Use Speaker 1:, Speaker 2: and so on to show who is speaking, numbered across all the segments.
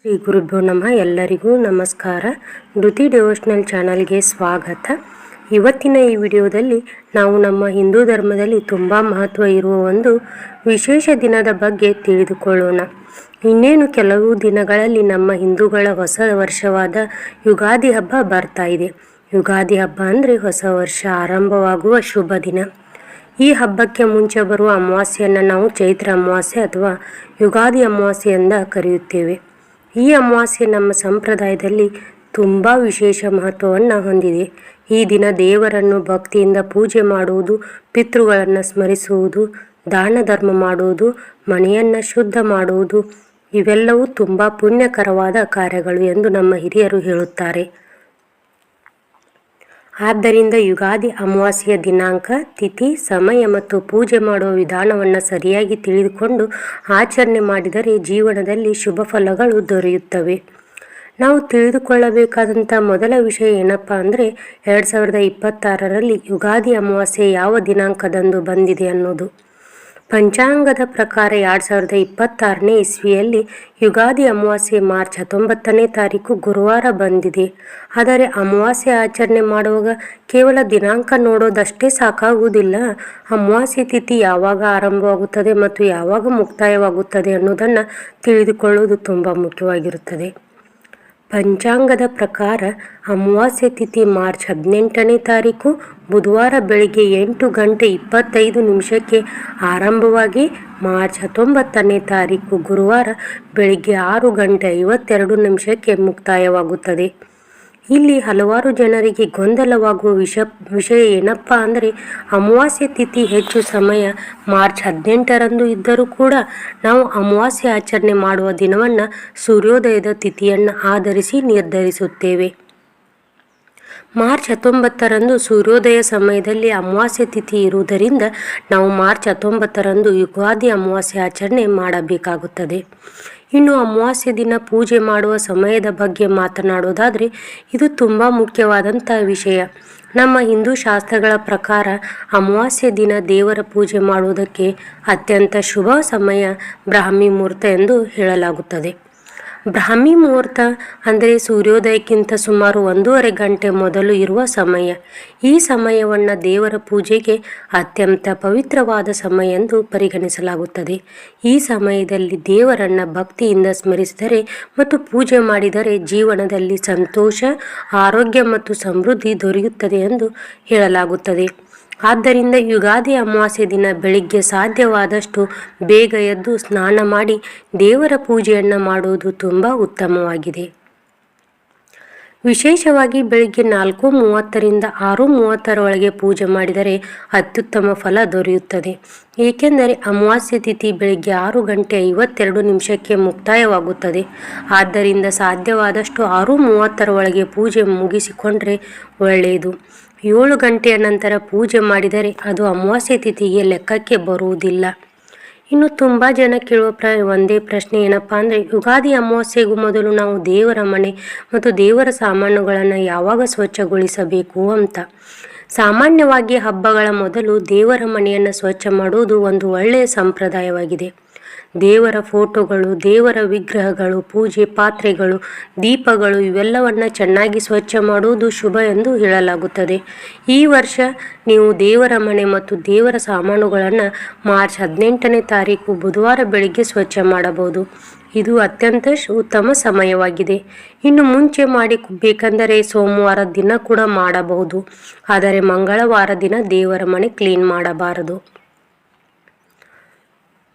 Speaker 1: ಶ್ರೀ ಗುರುಭ್ಯೋ ನಮಃ. ಎಲ್ಲರಿಗೂ ನಮಸ್ಕಾರ. ಧೃತಿ ಡಿವೋಷನಲ್ ಚಾನಲ್ಗೆ ಸ್ವಾಗತ. ಇವತ್ತಿನ ಈ ವಿಡಿಯೋದಲ್ಲಿ ನಾವು ನಮ್ಮ ಹಿಂದೂ ಧರ್ಮದಲ್ಲಿ ತುಂಬ ಮಹತ್ವ ಇರುವ ಒಂದು ವಿಶೇಷ ದಿನದ ಬಗ್ಗೆ ತಿಳಿದುಕೊಳ್ಳೋಣ. ಇನ್ನೇನು ಕೆಲವು ದಿನಗಳಲ್ಲಿ ನಮ್ಮ ಹಿಂದೂಗಳ ಹೊಸ ವರ್ಷವಾದ ಯುಗಾದಿ ಹಬ್ಬ ಬರ್ತಾ ಇದೆ. ಯುಗಾದಿ ಹಬ್ಬ ಅಂದರೆ ಹೊಸ ವರ್ಷ ಆರಂಭವಾಗುವ ಶುಭ ದಿನ. ಈ ಹಬ್ಬಕ್ಕೆ ಮುಂಚೆ ಬರುವ ಅಮಾವಾಸ್ಯೆಯನ್ನು ನಾವು ಚೈತ್ರ ಅಮಾವಾಸ್ಯೆ ಅಥವಾ ಯುಗಾದಿ ಅಮಾವಾಸ್ಯೆ ಎಂದು ಕರೆಯುತ್ತೇವೆ. ಈ ಅಮಾವಾಸ್ಯೆ ನಮ್ಮ ಸಂಪ್ರದಾಯದಲ್ಲಿ ತುಂಬ ವಿಶೇಷ ಮಹತ್ವವನ್ನು ಹೊಂದಿದೆ. ಈ ದಿನ ದೇವರನ್ನು ಭಕ್ತಿಯಿಂದ ಪೂಜೆ ಮಾಡುವುದು, ಪಿತೃಗಳನ್ನು ಸ್ಮರಿಸುವುದು, ದಾನ ಧರ್ಮ ಮಾಡುವುದು, ಮನೆಯನ್ನು ಶುದ್ಧ ಮಾಡುವುದು ಇವೆಲ್ಲವೂ ತುಂಬ ಪುಣ್ಯಕರವಾದ ಕಾರ್ಯಗಳು ಎಂದು ನಮ್ಮ ಹಿರಿಯರು ಹೇಳುತ್ತಾರೆ. ಆದ್ದರಿಂದ ಯುಗಾದಿ ಅಮಾವಾಸ್ಯೆಯ ದಿನಾಂಕ, ತಿಥಿ, ಸಮಯ ಮತ್ತು ಪೂಜೆ ಮಾಡುವ ವಿಧಾನವನ್ನು ಸರಿಯಾಗಿ ತಿಳಿದುಕೊಂಡು ಆಚರಣೆ ಮಾಡಿದರೆ ಜೀವನದಲ್ಲಿ ಶುಭ ಫಲಗಳು ದೊರೆಯುತ್ತವೆ. ನಾವು ತಿಳಿದುಕೊಳ್ಳಬೇಕಾದಂಥ ಮೊದಲ ವಿಷಯ ಏನಪ್ಪ ಅಂದರೆ 2026ರಲ್ಲಿ ಯುಗಾದಿ ಅಮಾವಾಸ್ಯೆ ಯಾವ ದಿನಾಂಕದಂದು ಬಂದಿದೆ ಅನ್ನೋದು. ಪಂಚಾಂಗದ ಪ್ರಕಾರ 2026ನೇ ಇಸ್ವಿಯಲ್ಲಿ ಯುಗಾದಿ ಅಮಾವಾಸ್ಯೆ ಮಾರ್ಚ್ 19ನೇ ತಾರೀಕು ಗುರುವಾರ ಬಂದಿದೆ. ಆದರೆ ಅಮಾವಾಸ್ಯೆ ಆಚರಣೆ ಮಾಡುವಾಗ ಕೇವಲ ದಿನಾಂಕ ನೋಡೋದಷ್ಟೇ ಸಾಕಾಗುವುದಿಲ್ಲ. ಅಮಾವಾಸ್ಯೆ ತಿಥಿ ಯಾವಾಗ ಆರಂಭವಾಗುತ್ತದೆ ಮತ್ತು ಯಾವಾಗ ಮುಕ್ತಾಯವಾಗುತ್ತದೆ ಅನ್ನೋದನ್ನು ತಿಳಿದುಕೊಳ್ಳುವುದು ತುಂಬ ಮುಖ್ಯವಾಗಿರುತ್ತದೆ. ಪಂಚಾಂಗದ ಪ್ರಕಾರ ಅಮಾವಾಸ್ಯೆ ತಿಥಿ ಮಾರ್ಚ್ 18ನೇ ತಾರೀಕು ಬುಧವಾರ ಬೆಳಿಗ್ಗೆ 8:25 ಆರಂಭವಾಗಿ ಮಾರ್ಚ್ 19ನೇ ತಾರೀಕು ಗುರುವಾರ ಬೆಳಿಗ್ಗೆ 6:52 ಮುಕ್ತಾಯವಾಗುತ್ತದೆ. ಇಲ್ಲಿ ಹಲವಾರು ಜನರಿಗೆ ಗೊಂದಲವಾಗುವ ವಿಷಯ ಏನಪ್ಪ ಅಂದರೆ ಅಮಾವಾಸ್ಯೆ ತಿಥಿ ಹೆಚ್ಚು ಸಮಯ ಮಾರ್ಚ್ 18ರಂದು ಇದ್ದರೂ ಕೂಡ ನಾವು ಅಮಾವಾಸ್ಯೆ ಆಚರಣೆ ಮಾಡುವ ದಿನವನ್ನು ಸೂರ್ಯೋದಯದ ತಿಥಿಯನ್ನು ಆಧರಿಸಿ ನಿರ್ಧರಿಸುತ್ತೇವೆ. ಮಾರ್ಚ್ 19ರಂದು ಸೂರ್ಯೋದಯ ಸಮಯದಲ್ಲಿ ಅಮಾವಾಸ್ಯೆ ತಿಥಿ ಇರುವುದರಿಂದ ನಾವು ಮಾರ್ಚ್ 19ರಂದು ಯುಗಾದಿ ಅಮಾವಾಸ್ಯೆ ಆಚರಣೆ ಮಾಡಬೇಕಾಗುತ್ತದೆ. ಇನ್ನು ಅಮಾವಾಸ್ಯೆ ದಿನ ಪೂಜೆ ಮಾಡುವ ಸಮಯದ ಬಗ್ಗೆ ಮಾತನಾಡೋದಾದರೆ ಇದು ತುಂಬ ಮುಖ್ಯವಾದಂಥ ವಿಷಯ. ನಮ್ಮ ಹಿಂದೂ ಶಾಸ್ತ್ರಗಳ ಪ್ರಕಾರ ಅಮಾವಾಸ್ಯೆ ದಿನ ದೇವರ ಪೂಜೆ ಮಾಡುವುದಕ್ಕೆ ಅತ್ಯಂತ ಶುಭ ಸಮಯ ಬ್ರಾಹ್ಮಿ ಮುಹೂರ್ತ ಎಂದು ಹೇಳಲಾಗುತ್ತದೆ. ಬ್ರಾಹ್ಮಿ ಮುಹೂರ್ತ ಅಂದರೆ ಸೂರ್ಯೋದಯಕ್ಕಿಂತ ಸುಮಾರು 1.5 ಗಂಟೆ ಮೊದಲು ಇರುವ ಸಮಯ. ಈ ಸಮಯವನ್ನು ದೇವರ ಪೂಜೆಗೆ ಅತ್ಯಂತ ಪವಿತ್ರವಾದ ಸಮಯ ಎಂದು ಪರಿಗಣಿಸಲಾಗುತ್ತದೆ. ಈ ಸಮಯದಲ್ಲಿ ದೇವರನ್ನು ಭಕ್ತಿಯಿಂದ ಸ್ಮರಿಸಿದರೆ ಮತ್ತು ಪೂಜೆ ಮಾಡಿದರೆ ಜೀವನದಲ್ಲಿ ಸಂತೋಷ, ಆರೋಗ್ಯ ಮತ್ತು ಸಮೃದ್ಧಿ ದೊರೆಯುತ್ತದೆ ಎಂದು ಹೇಳಲಾಗುತ್ತದೆ. ಆದ್ದರಿಂದ ಯುಗಾದಿ ಅಮಾವಾಸ್ಯೆ ದಿನ ಬೆಳಿಗ್ಗೆ ಸಾಧ್ಯವಾದಷ್ಟು ಬೇಗ ಎದ್ದು ಸ್ನಾನ ಮಾಡಿ ದೇವರ ಪೂಜೆಯನ್ನು ಮಾಡುವುದು ತುಂಬ ಉತ್ತಮವಾಗಿದೆ. ವಿಶೇಷವಾಗಿ ಬೆಳಿಗ್ಗೆ 4:30ರಿಂದ 6:30 ಪೂಜೆ ಮಾಡಿದರೆ ಅತ್ಯುತ್ತಮ ಫಲ ದೊರೆಯುತ್ತದೆ. ಏಕೆಂದರೆ ಅಮಾವಾಸ್ಯೆ ತಿಥಿ ಬೆಳಿಗ್ಗೆ 6:52 ಮುಕ್ತಾಯವಾಗುತ್ತದೆ. ಆದ್ದರಿಂದ ಸಾಧ್ಯವಾದಷ್ಟು 6:30 ಪೂಜೆ ಮುಗಿಸಿಕೊಂಡ್ರೆ ಒಳ್ಳೆಯದು. 7 ಗಂಟೆಯ ನಂತರ ಪೂಜೆ ಮಾಡಿದರೆ ಅದು ಅಮಾವಾಸ್ಯೆ ತಿಥಿಗೆ ಲೆಕ್ಕಕ್ಕೆ ಬರುವುದಿಲ್ಲ. ಇನ್ನು ತುಂಬ ಜನ ಕೇಳುವ ಒಂದೇ ಪ್ರಶ್ನೆ ಏನಪ್ಪ ಅಂದರೆ ಯುಗಾದಿ ಅಮಾವಾಸ್ಯೆಗೂ ಮೊದಲು ನಾವು ದೇವರ ಮನೆ ಮತ್ತು ದೇವರ ಸಾಮಾನುಗಳನ್ನು ಯಾವಾಗ ಸ್ವಚ್ಛಗೊಳಿಸಬೇಕು ಅಂತ. ಸಾಮಾನ್ಯವಾಗಿ ಹಬ್ಬಗಳ ಮೊದಲು ದೇವರ ಮನೆಯನ್ನು ಸ್ವಚ್ಛ ಮಾಡುವುದು ಒಂದು ಒಳ್ಳೆಯ ಸಂಪ್ರದಾಯವಾಗಿದೆ. ದೇವರ ಫೋಟೋಗಳು, ದೇವರ ವಿಗ್ರಹಗಳು, ಪೂಜೆ ಪಾತ್ರೆಗಳು, ದೀಪಗಳು ಇವೆಲ್ಲವನ್ನು ಚೆನ್ನಾಗಿ ಸ್ವಚ್ಛ ಮಾಡುವುದು ಶುಭ ಎಂದು ಹೇಳಲಾಗುತ್ತದೆ. ಈ ವರ್ಷ ನೀವು ದೇವರ ಮನೆ ಮತ್ತು ದೇವರ ಸಾಮಾನುಗಳನ್ನು ಮಾರ್ಚ್ 18ನೇ ತಾರೀಕು ಬುಧವಾರ ಬೆಳಿಗ್ಗೆ ಸ್ವಚ್ಛ ಮಾಡಬಹುದು. ಇದು ಅತ್ಯಂತ ಉತ್ತಮ ಸಮಯವಾಗಿದೆ. ಇನ್ನು ಮುಂಚೆ ಬೇಕೆಂದರೆ ಸೋಮವಾರ ದಿನ ಕೂಡ ಮಾಡಬಹುದು. ಆದರೆ ಮಂಗಳವಾರ ದಿನ ದೇವರ ಮನೆ ಕ್ಲೀನ್ ಮಾಡಬಾರದು.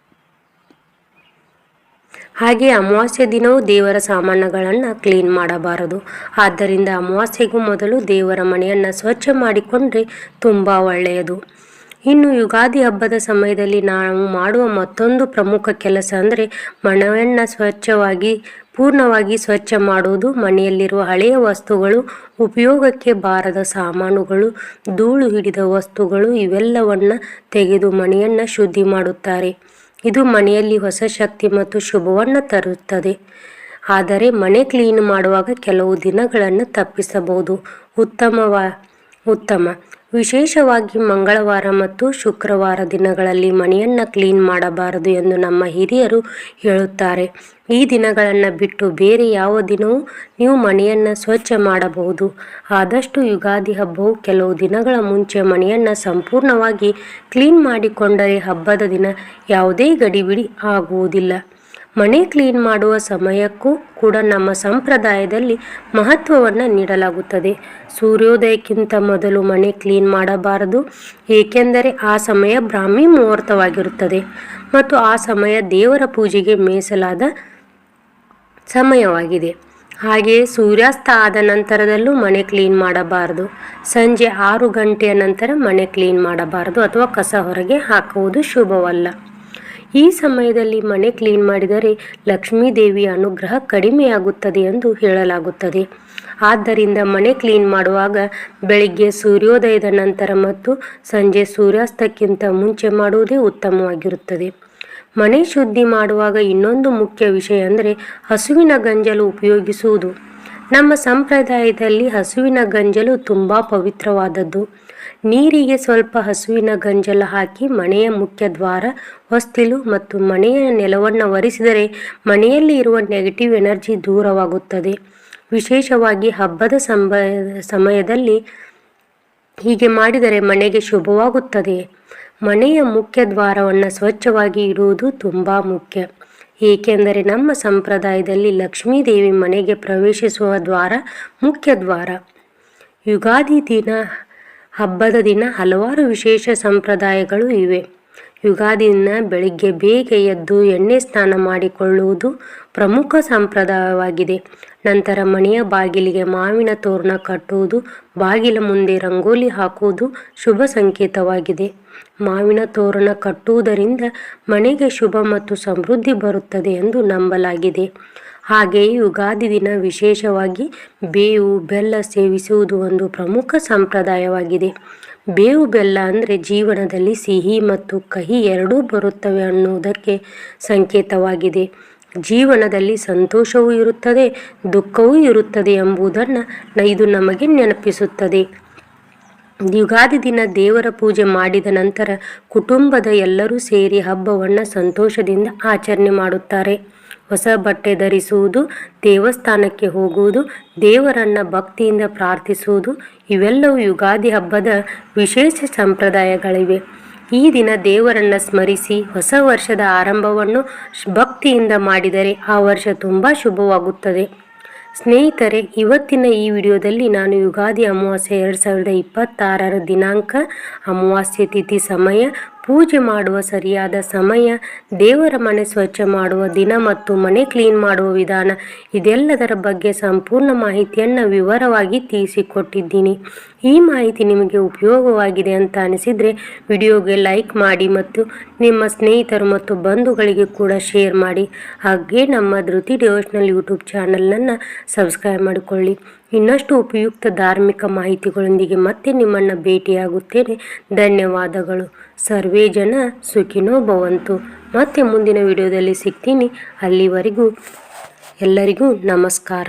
Speaker 1: ಹಾಗೆ ಅಮಾವಾಸ್ಯೆ ದಿನವೂ ದೇವರ ಸಾಮಾನುಗಳನ್ನು ಕ್ಲೀನ್ ಮಾಡಬಾರದು. ಆದ್ದರಿಂದ ಅಮಾವಾಸ್ಯೆಗೂ ಮೊದಲು ದೇವರ ಮನೆಯನ್ನು ಸ್ವಚ್ಛ ಮಾಡಿಕೊಂಡ್ರೆ ತುಂಬ ಒಳ್ಳೆಯದು. ಇನ್ನು ಯುಗಾದಿ ಹಬ್ಬದ ಸಮಯದಲ್ಲಿ ನಾವು ಮಾಡುವ ಮತ್ತೊಂದು ಪ್ರಮುಖ ಕೆಲಸ ಅಂದರೆ ಮನೆಯನ್ನು ಪೂರ್ಣವಾಗಿ ಸ್ವಚ್ಛ ಮಾಡುವುದು. ಮನೆಯಲ್ಲಿರುವ ಹಳೆಯ ವಸ್ತುಗಳು, ಉಪಯೋಗಕ್ಕೆ ಬಾರದ ಸಾಮಾನುಗಳು, ಧೂಳು ಹಿಡಿದ ವಸ್ತುಗಳು ಇವೆಲ್ಲವನ್ನು ತೆಗೆದು ಮನೆಯನ್ನು ಶುದ್ಧಿ ಮಾಡುತ್ತಾರೆ. ಇದು ಮನೆಯಲ್ಲಿ ಹೊಸ ಶಕ್ತಿ ಮತ್ತು ಶುಭವನ್ನು ತರುತ್ತದೆ. ಆದರೆ ಮನೆ ಕ್ಲೀನ್ ಮಾಡುವಾಗ ಕೆಲವು ದಿನಗಳನ್ನು ತಪ್ಪಿಸಬಹುದು. ಉತ್ತಮ ವಿಶೇಷವಾಗಿ ಮಂಗಳವಾರ ಮತ್ತು ಶುಕ್ರವಾರ ದಿನಗಳಲ್ಲಿ ಮನೆಯನ್ನು ಕ್ಲೀನ್ ಮಾಡಬಾರದು ಎಂದು ನಮ್ಮ ಹಿರಿಯರು ಹೇಳುತ್ತಾರೆ. ಈ ದಿನಗಳನ್ನು ಬಿಟ್ಟು ಬೇರೆ ಯಾವ ದಿನವೂ ನೀವು ಮನೆಯನ್ನು ಸ್ವಚ್ಛ ಮಾಡಬಹುದು. ಆದಷ್ಟು ಯುಗಾದಿ ಹಬ್ಬವು ಕೆಲವು ದಿನಗಳ ಮುಂಚೆ ಮನೆಯನ್ನು ಸಂಪೂರ್ಣವಾಗಿ ಕ್ಲೀನ್ ಮಾಡಿಕೊಂಡರೆ ಹಬ್ಬದ ದಿನ ಯಾವುದೇ ಗಡಿಬಿಡಿ ಆಗುವುದಿಲ್ಲ. ಮನೆ ಕ್ಲೀನ್ ಮಾಡುವ ಸಮಯಕ್ಕೂ ಕೂಡ ನಮ್ಮ ಸಂಪ್ರದಾಯದಲ್ಲಿ ಮಹತ್ವವನ್ನು ನೀಡಲಾಗುತ್ತದೆ. ಸೂರ್ಯೋದಯಕ್ಕಿಂತ ಮೊದಲು ಮನೆ ಕ್ಲೀನ್ ಮಾಡಬಾರದು, ಏಕೆಂದರೆ ಆ ಸಮಯ ಬ್ರಾಹ್ಮಿ ಮುಹೂರ್ತವಾಗಿರುತ್ತದೆ ಮತ್ತು ಆ ಸಮಯ ದೇವರ ಪೂಜೆಗೆ ಮೀಸಲಾದ ಸಮಯವಾಗಿದೆ. ಹಾಗೆಯೇ ಸೂರ್ಯಾಸ್ತ ಆದ ನಂತರದಲ್ಲೂ ಮನೆ ಕ್ಲೀನ್ ಮಾಡಬಾರದು. ಸಂಜೆ 6 ಗಂಟೆಯ ನಂತರ ಮನೆ ಕ್ಲೀನ್ ಮಾಡಬಾರದು ಅಥವಾ ಕಸ ಹೊರಗೆ ಹಾಕುವುದು ಶುಭವಲ್ಲ. ಈ ಸಮಯದಲ್ಲಿ ಮನೆ ಕ್ಲೀನ್ ಮಾಡಿದರೆ ಲಕ್ಷ್ಮೀ ದೇವಿಯ ಅನುಗ್ರಹ ಕಡಿಮೆಯಾಗುತ್ತದೆ ಎಂದು ಹೇಳಲಾಗುತ್ತದೆ. ಆದ್ದರಿಂದ ಮನೆ ಕ್ಲೀನ್ ಮಾಡುವಾಗ ಬೆಳಿಗ್ಗೆ ಸೂರ್ಯೋದಯದ ನಂತರ ಮತ್ತು ಸಂಜೆ ಸೂರ್ಯಾಸ್ತಕ್ಕಿಂತ ಮುಂಚೆ ಮಾಡುವುದೇ ಉತ್ತಮವಾಗಿರುತ್ತದೆ. ಮನೆ ಶುದ್ಧಿ ಮಾಡುವಾಗ ಇನ್ನೊಂದು ಮುಖ್ಯ ವಿಷಯ ಅಂದರೆ ಹಸುವಿನ ಗಂಜಲು ಉಪಯೋಗಿಸುವುದು. ನಮ್ಮ ಸಂಪ್ರದಾಯದಲ್ಲಿ ಹಸುವಿನ ಗಂಜಲು ತುಂಬ ಪವಿತ್ರವಾದದ್ದು. ನೀರಿಗೆ ಸ್ವಲ್ಪ ಹಸುವಿನ ಗಂಜಲ ಹಾಕಿ ಮನೆಯ ಮುಖ್ಯ ದ್ವಾರ, ಹೊಸ್ತಿಲು ಮತ್ತು ಮನೆಯ ನೆಲವನ್ನು ಒರೆಸಿದರೆ ಮನೆಯಲ್ಲಿ ಇರುವ ನೆಗೆಟಿವ್ ಎನರ್ಜಿ ದೂರವಾಗುತ್ತದೆ. ವಿಶೇಷವಾಗಿ ಹಬ್ಬದ ಸಮಯದಲ್ಲಿ ಹೀಗೆ ಮಾಡಿದರೆ ಮನೆಗೆ ಶುಭವಾಗುತ್ತದೆ. ಮನೆಯ ಮುಖ್ಯ ದ್ವಾರವನ್ನು ಸ್ವಚ್ಛವಾಗಿ ಇಡುವುದು ತುಂಬ ಮುಖ್ಯ, ಏಕೆಂದರೆ ನಮ್ಮ ಸಂಪ್ರದಾಯದಲ್ಲಿ ಲಕ್ಷ್ಮೀ ದೇವಿ ಮನೆಗೆ ಪ್ರವೇಶಿಸುವ ದ್ವಾರ ಮುಖ್ಯ ದ್ವಾರ. ಯುಗಾದಿ ದಿನ ಹಬ್ಬದ ದಿನ ಹಲವಾರು ವಿಶೇಷ ಸಂಪ್ರದಾಯಗಳು ಇವೆ. ಯುಗಾದಿ ದಿನ ಬೆಳಿಗ್ಗೆ ಬೇಗ ಎದ್ದು ಎಣ್ಣೆ ಸ್ನಾನ ಮಾಡಿಕೊಳ್ಳುವುದು ಪ್ರಮುಖ ಸಂಪ್ರದಾಯವಾಗಿದೆ. ನಂತರ ಮನೆಯ ಬಾಗಿಲಿಗೆ ಮಾವಿನ ತೋರಣ ಕಟ್ಟುವುದು, ಬಾಗಿಲ ಮುಂದೆ ರಂಗೋಲಿ ಹಾಕುವುದು ಶುಭ ಸಂಕೇತವಾಗಿದೆ. ಮಾವಿನ ತೋರಣ ಕಟ್ಟುವುದರಿಂದ ಮನೆಗೆ ಶುಭ ಮತ್ತು ಸಮೃದ್ಧಿ ಬರುತ್ತದೆ ಎಂದು ನಂಬಲಾಗಿದೆ. ಹಾಗೆಯೇ ಯುಗಾದಿ ದಿನ ವಿಶೇಷವಾಗಿ ಬೇವು ಬೆಲ್ಲ ಸೇವಿಸುವುದು ಒಂದು ಪ್ರಮುಖ ಸಂಪ್ರದಾಯವಾಗಿದೆ. ಬೇವು ಬೆಲ್ಲ ಅಂದರೆ ಜೀವನದಲ್ಲಿ ಸಿಹಿ ಮತ್ತು ಕಹಿ ಎರಡೂ ಬರುತ್ತವೆ ಅನ್ನುವುದಕ್ಕೆ ಸಂಕೇತವಾಗಿದೆ. ಜೀವನದಲ್ಲಿ ಸಂತೋಷವೂ ಇರುತ್ತದೆ, ದುಃಖವೂ ಇರುತ್ತದೆ ಎಂಬುದನ್ನು ಇದು ನಮಗೆ ನೆನಪಿಸುತ್ತದೆ. ಯುಗಾದಿ ದಿನ ದೇವರ ಪೂಜೆ ಮಾಡಿದ ನಂತರ ಕುಟುಂಬದ ಎಲ್ಲರೂ ಸೇರಿ ಹಬ್ಬವನ್ನು ಸಂತೋಷದಿಂದ ಆಚರಣೆ ಮಾಡುತ್ತಾರೆ. ಹೊಸ ಬಟ್ಟೆ ಧರಿಸುವುದು, ದೇವಸ್ಥಾನಕ್ಕೆ ಹೋಗುವುದು, ದೇವರನ್ನು ಭಕ್ತಿಯಿಂದ ಪ್ರಾರ್ಥಿಸುವುದು ಇವೆಲ್ಲವೂ ಯುಗಾದಿ ಹಬ್ಬದ ವಿಶೇಷ ಸಂಪ್ರದಾಯಗಳಿವೆ. ಈ ದಿನ ದೇವರನ್ನು ಸ್ಮರಿಸಿ ಹೊಸ ವರ್ಷದ ಆರಂಭವನ್ನು ಭಕ್ತಿಯಿಂದ ಮಾಡಿದರೆ ಆ ವರ್ಷ ತುಂಬ ಶುಭವಾಗುತ್ತದೆ. ಸ್ನೇಹಿತರೆ, ಇವತ್ತಿನ ಈ ವಿಡಿಯೋದಲ್ಲಿ ನಾನು ಯುಗಾದಿ ಅಮಾವಾಸ್ಯೆ 2026 ದಿನಾಂಕ, ಅಮಾವಾಸ್ಯೆ ತಿಥಿ, ಸಮಯ, ಪೂಜೆ ಮಾಡುವ ಸರಿಯಾದ ಸಮಯ, ದೇವರ ಮನೆ ಸ್ವಚ್ಛ ಮಾಡುವ ದಿನ ಮತ್ತು ಮನೆ ಕ್ಲೀನ್ ಮಾಡುವ ವಿಧಾನ ಇದೆಲ್ಲದರ ಬಗ್ಗೆ ಸಂಪೂರ್ಣ ಮಾಹಿತಿಯನ್ನು ವಿವರವಾಗಿ ತಿಳಿಸಿಕೊಟ್ಟಿದ್ದೀನಿ. ಈ ಮಾಹಿತಿ ನಿಮಗೆ ಉಪಯೋಗವಾಗಿದೆ ಅಂತ ಅನಿಸಿದರೆ ವಿಡಿಯೋಗೆ ಲೈಕ್ ಮಾಡಿ ಮತ್ತು ನಿಮ್ಮ ಸ್ನೇಹಿತರು ಮತ್ತು ಬಂಧುಗಳಿಗೆ ಕೂಡ ಶೇರ್ ಮಾಡಿ. ಹಾಗೆ ನಮ್ಮ ಧೃತಿ ಡಿವೋಷನಲ್ ಯೂಟ್ಯೂಬ್ ಚಾನಲನ್ನು ಸಬ್ಸ್ಕ್ರೈಬ್ ಮಾಡಿಕೊಳ್ಳಿ. ಇನ್ನಷ್ಟು ಉಪಯುಕ್ತ ಧಾರ್ಮಿಕ ಮಾಹಿತಿಗಳೊಂದಿಗೆ ಮತ್ತೆ ನಿಮ್ಮನ್ನು ಭೇಟಿಯಾಗುತ್ತೇನೆ. ಧನ್ಯವಾದಗಳು. ಸರ್ವೇ ಜನ ಸುಖಿನೋ ಭವಂತು. ಮತ್ತೆ ಮುಂದಿನ ವಿಡಿಯೋದಲ್ಲಿ ಸಿಗ್ತೀನಿ. ಅಲ್ಲಿವರೆಗೂ ಎಲ್ಲರಿಗೂ ನಮಸ್ಕಾರ.